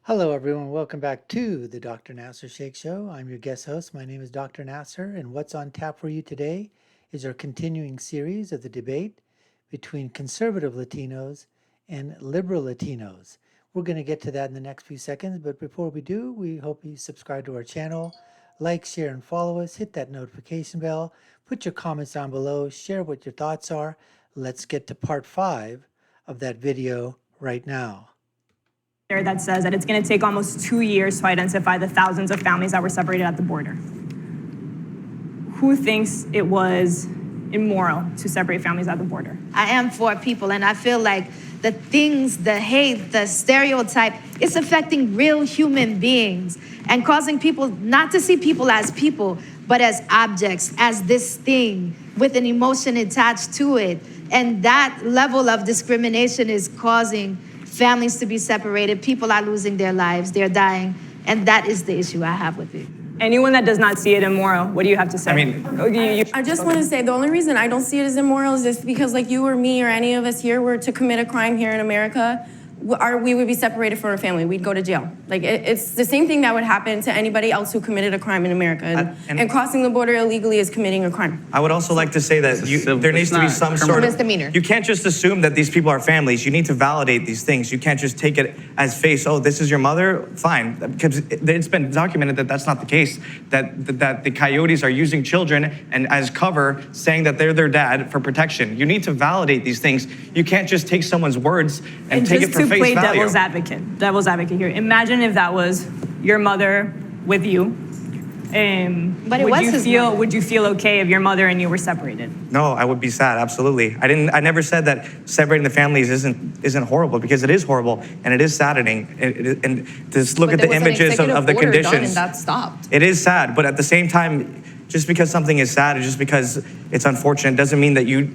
Hello, everyone. Welcome back to the Dr. Nasser Shake Show. I'm your guest host. My name is Dr. Nasser, and what's on tap for you today is our continuing series of the debate between conservative Latinos and liberal Latinos. We're going to get to that in the next few seconds, but before we do, we hope you subscribe to our channel, like, share, and follow us, hit that notification bell, put your comments down below, share what your thoughts are. Let's get to part 5 of that video right now. That says that it's going to take almost 2 years to identify the thousands of families that were separated at the border. Who thinks it was immoral to separate families at the border? I am for people, and I feel like the things, the hate, the stereotype, it's affecting real human beings and causing people not to see people as people, but as objects, as this thing with an emotion attached to it. And that level of discrimination is causing families to be separated. People are losing their lives, they're dying, and that is the issue I have with it. Anyone that does not see it immoral, what do you have to say? I just want to say the only reason I don't see it as immoral is just because like you or me or any of us here were to commit a crime here in America, we would be separated from our family. We'd go to jail. Like it's the same thing that would happen to anybody else who committed a crime in America. And crossing the border illegally is committing a crime. I would also like to say that there needs to be some sort of misdemeanor. You can't just assume that these people are families. You need to validate these things. You can't just take it as face. Oh, this is your mother? Fine. Because it's been documented that that's not the case. That the coyotes are using children and as cover, saying that they're their dad for protection. You need to validate these things. You can't just take someone's words and take it for face value. Play devil's advocate here. Imagine if that was your mother with you. But it was his mother. Would you feel okay if your mother and you were separated? No, I would be sad. Absolutely. I never said that separating the families isn't horrible, because it is horrible and it is saddening. And just look at the images of the conditions. And that stopped. It is sad, but at the same time, just because something is sad, or just because it's unfortunate, doesn't mean that you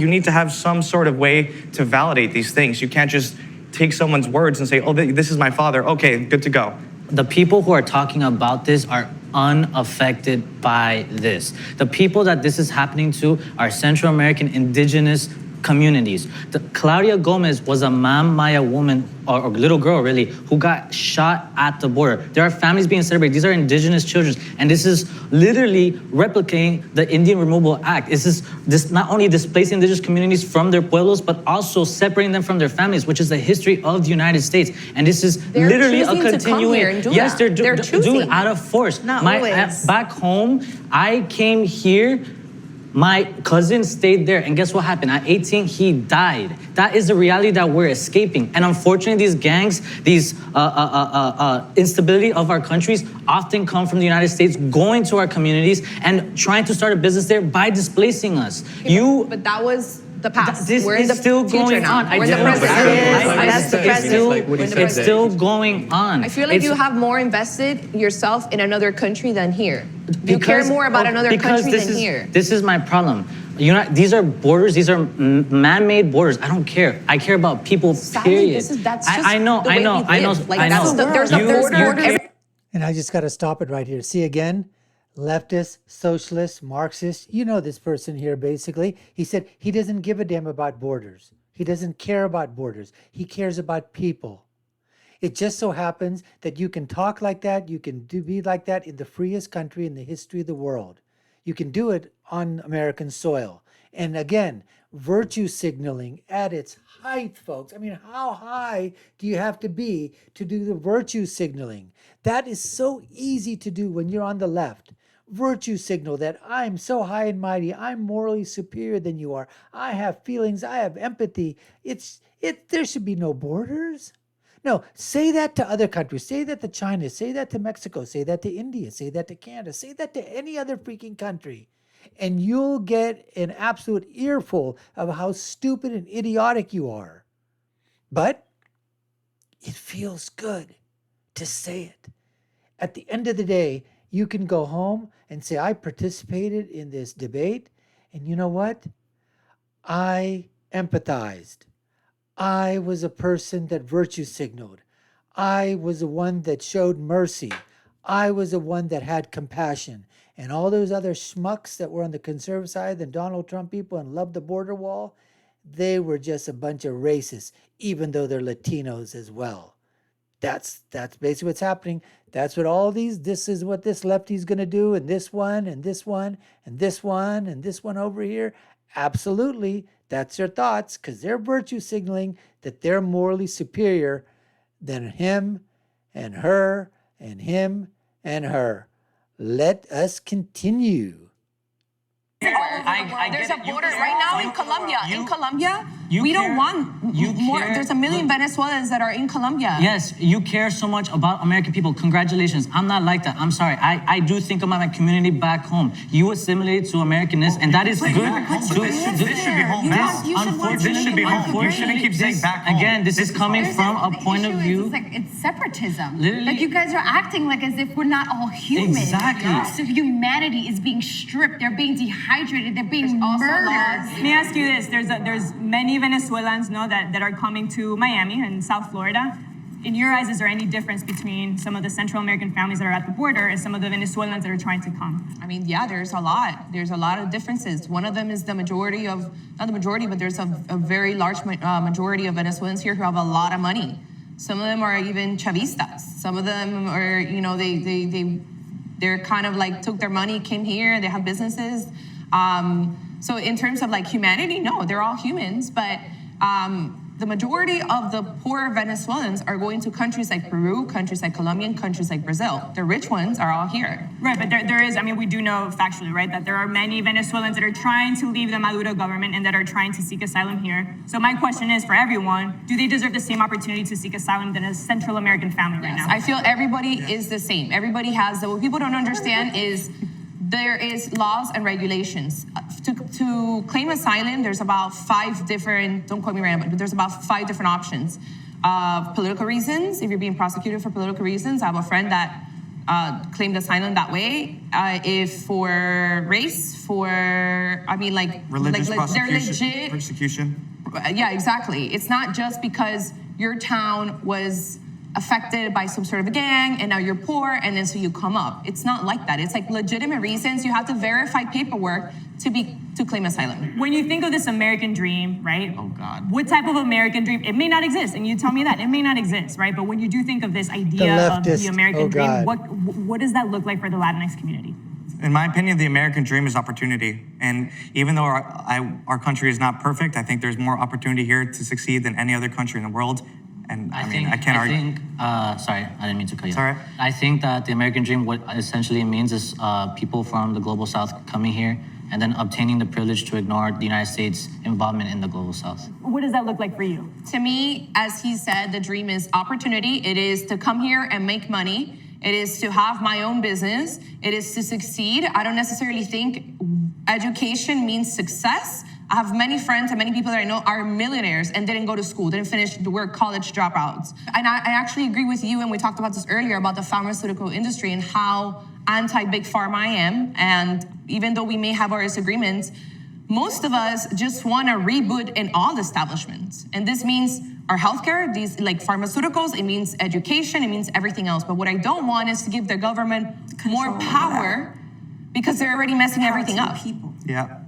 need to have some sort of way to validate these things. You can't just take someone's words and say, oh, this is my father. Okay, good to go. The people who are talking about this are unaffected by this. The people that this is happening to are Central American indigenous communities. Claudia Gomez was a Maya woman, or little girl really, who got shot at the border. There are families being separated. These are indigenous children, and this is literally replicating the Indian Removal Act. This not only displacing indigenous communities from their pueblos, but also separating them from their families, which is the history of the United States. And this is literally a continuing. Yes, they're doing it out of force. Not always. Back home, I came here. My cousin stayed there, and guess what happened? At 18, he died. That is the reality that we're escaping. And unfortunately, these gangs, these instability of our countries often come from the United States, going to our communities and trying to start a business there by displacing us. But that was the past. This We're in is the still future going now. on. We're in the present. That's the present. It's still going on. I feel like you have more invested yourself in another country than here. You care more about another country than here. This is my problem. These are borders. These are man-made borders. I don't care. I care about people. Period. I know. There's a border. And I just got to stop it right here. See again, leftist, socialist, Marxist. You know this person here, basically. He said he doesn't give a damn about borders. He doesn't care about borders. He cares about people. It just so happens that you can talk like that, you can be like that in the freest country in the history of the world. You can do it on American soil. And again, virtue signaling at its height, folks. I mean, how high do you have to be to do the virtue signaling? That is so easy to do when you're on the left. Virtue signal that I'm so high and mighty, I'm morally superior than you are. I have feelings, I have empathy. There should be no borders. No, say that to other countries. Say that to China. Say that to Mexico. Say that to India. Say that to Canada. Say that to any other freaking country. And you'll get an absolute earful of how stupid and idiotic you are. But it feels good to say it. At the end of the day, you can go home and say, I participated in this debate. And you know what? I empathized. I was a person that virtue signaled. I was the one that showed mercy. I was the one that had compassion. And all those other schmucks that were on the conservative side, the Donald Trump people and loved the border wall, they were just a bunch of racists, even though they're Latinos as well. That's basically what's happening. That's what all these, this is what this lefty's going to do, and this one, and this one, and this one, and this one over here. Absolutely, that's their thoughts, because they're virtue signaling that they're morally superior than him and her and him and her. Let us continue. There's a border right now in Colombia. In Colombia, we care- don't want you more. care- There's a million Venezuelans that are in Colombia. Yes, you care so much about American people. Congratulations. I'm not like that. I'm sorry. I do think about my community back home. You assimilate to Americanness, and that is good. This should be home now. This should be home. You shouldn't keep saying back home. Again, this is coming from a point of view. It's separatism. Literally- Like you guys are acting like as if we're not all human. Exactly. So humanity is being stripped. They're being dehydrated. They're being murdered. Let me ask you this: there's many Venezuelans, that are coming to Miami and South Florida. In your eyes, is there any difference between some of the Central American families that are at the border and some of the Venezuelans that are trying to come? I mean, yeah, there's a lot. There's a lot of differences. One of them is the majority of, not the majority, but there's a very large majority of Venezuelans here who have a lot of money. Some of them are even Chavistas. Some of them are, they're kind of like took their money, came here, they have businesses. So in terms of like humanity, no, they're all humans, but the majority of the poor Venezuelans are going to countries like Peru, countries like Colombia, and countries like Brazil. The rich ones are all here. Right, but there is, we do know factually, right, that there are many Venezuelans that are trying to leave the Maduro government and that are trying to seek asylum here. So my question is, for everyone, do they deserve the same opportunity to seek asylum than a Central American family right now? I feel everybody is the same. Everybody has, what people don't understand is there is laws and regulations. To claim asylum, there's about 5 different, don't quote me right now, but there's about 5 different options. Political reasons, if you're being prosecuted for political reasons. I have a friend that claimed asylum that way. If for race, Religious they're legit. persecution. Yeah, exactly. It's not just because your town was affected by some sort of a gang and now you're poor and then so you come up. It's not like that. It's like legitimate reasons. You have to verify paperwork to claim asylum. When you think of this American dream, right? Oh, God. What type of American dream? It may not exist, and you tell me that. It may not exist, right? But when you do think of this idea of the American dream, what does that look like for the Latinx community? In my opinion, the American dream is opportunity. And even though our country is not perfect, I think there's more opportunity here to succeed than any other country in the world. And I can't argue. Sorry, I didn't mean to cut you off. All right. I think that the American dream, what essentially it means is people from the global South coming here and then obtaining the privilege to ignore the United States' involvement in the global South. What does that look like for you? To me, as he said, the dream is opportunity. It is to come here and make money. It is to have my own business. It is to succeed. I don't necessarily think education means success. I have many friends and many people that I know are millionaires and didn't go to school, didn't finish the work, college dropouts. And I actually agree with you, and we talked about this earlier, about the pharmaceutical industry and how anti-big pharma I am. And even though we may have our disagreements, most of us just want to reboot in all establishments. And this means our healthcare, these like pharmaceuticals, it means education, it means everything else. But what I don't want is to give the government more power because they're already messing everything up. Yeah.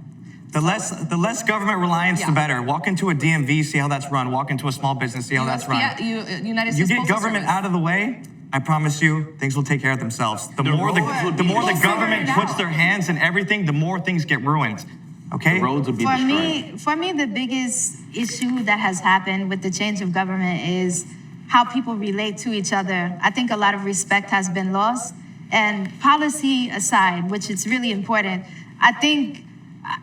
The less government reliance, the better. Walk into a DMV, see how that's run. Walk into a small business, see how that's run. United States You get Postal government Service. out of the way, I promise you, things will take care of themselves. The more the government puts their hands in everything, the more things get ruined. Okay? For me, the biggest issue that has happened with the change of government is how people relate to each other. I think a lot of respect has been lost. And policy aside, which is really important, I think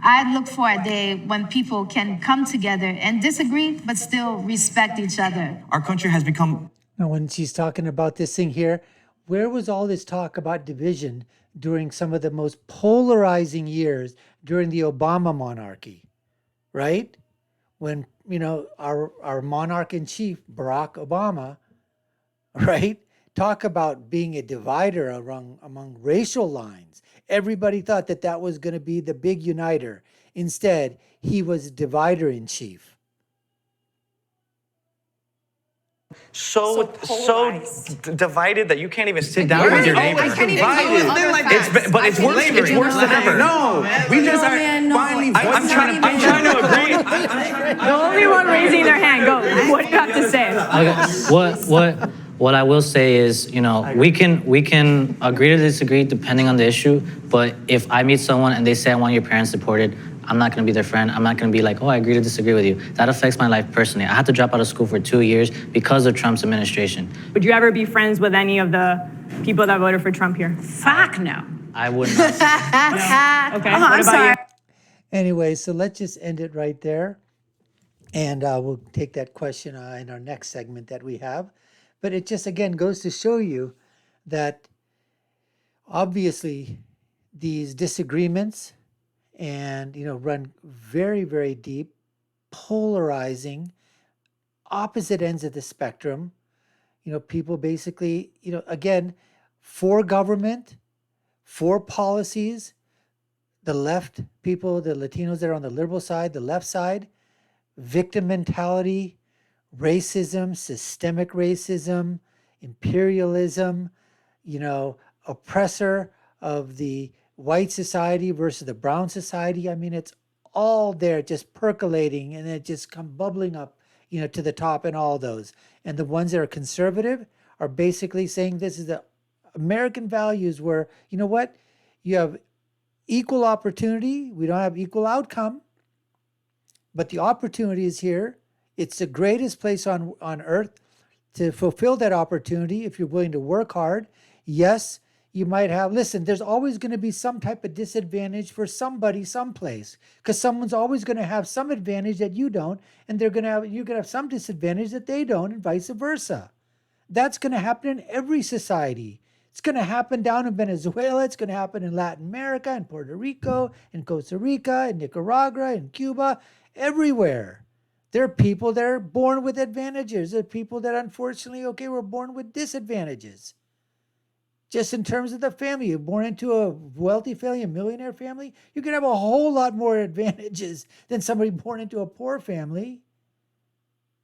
I look for a day when people can come together and disagree, but still respect each other. Our country has become... Now, when she's talking about this thing here, where was all this talk about division during some of the most polarizing years during the Obama monarchy, right? When, our monarch in chief, Barack Obama, right? Talk about being a divider among racial lines. Everybody thought that was going to be the big uniter. Instead, he was divider in chief. So divided that you can't even sit down with your neighbor. But it's worse than ever. No, we just are finally. I'm trying to agree. The only one raising their hand. Go. What do you have to say? Okay. What I will say is, we can agree to disagree depending on the issue. But if I meet someone and they say I want your parents deported, I'm not going to be their friend. I'm not going to be like, oh, I agree to disagree with you. That affects my life personally. I had to drop out of school for 2 years because of Trump's administration. Would you ever be friends with any of the people that voted for Trump here? Fuck no. I would not. Okay. I'm What about sorry. you? Anyway, so let's just end it right there. And we'll take that question in our next segment that we have. But it just, again, goes to show you that obviously these disagreements and, run very, very deep, polarizing, opposite ends of the spectrum. People basically, again, for government, for policies, the left people, the Latinos that are on the liberal side, the left side, victim mentality, racism, systemic racism, imperialism, oppressor of the white society versus the brown society. I mean, it's all there just percolating and it just come bubbling up, to the top in all those. And the ones that are conservative are basically saying this is the American values where, you know what, you have equal opportunity. We don't have equal outcome, but the opportunity is here. It's the greatest place on earth to fulfill that opportunity if you're willing to work hard. Yes, you might have, listen, there's always going to be some type of disadvantage for somebody someplace, because someone's always going to have some advantage that you don't, and you're going to have some disadvantage that they don't, and vice versa. That's going to happen in every society. It's going to happen down in Venezuela. It's going to happen in Latin America, in Puerto Rico, in Costa Rica, in Nicaragua, in Cuba, everywhere. There are people that are born with advantages. There are people that unfortunately, were born with disadvantages. Just in terms of the family, you're born into a wealthy family, a millionaire family, you can have a whole lot more advantages than somebody born into a poor family.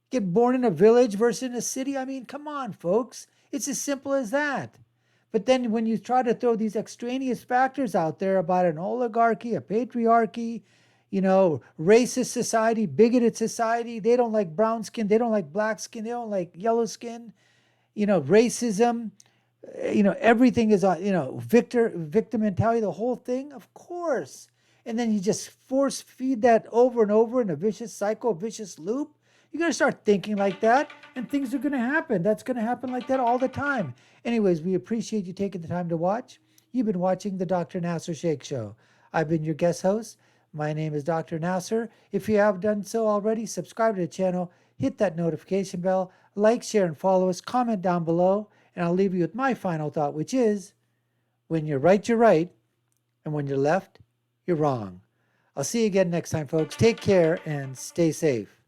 Get born in a village versus in a city. I mean, come on, folks. It's as simple as that. But then when you try to throw these extraneous factors out there about an oligarchy, a patriarchy, racist society, bigoted society, they don't like brown skin, they don't like black skin, they don't like yellow skin, racism, everything is, victim mentality, the whole thing, of course. And then you just force feed that over and over in a vicious cycle, vicious loop. You're going to start thinking like that, and things are going to happen. That's going to happen like that all the time. Anyways, we appreciate you taking the time to watch. You've been watching the Dr. Nasser Sheikh Show. I've been your guest host. My name is Dr. Nasser. If you have done so already, subscribe to the channel, hit that notification bell, like, share, and follow us, comment down below, and I'll leave you with my final thought, which is, when you're right, and when you're left, you're wrong. I'll see you again next time, folks. Take care and stay safe.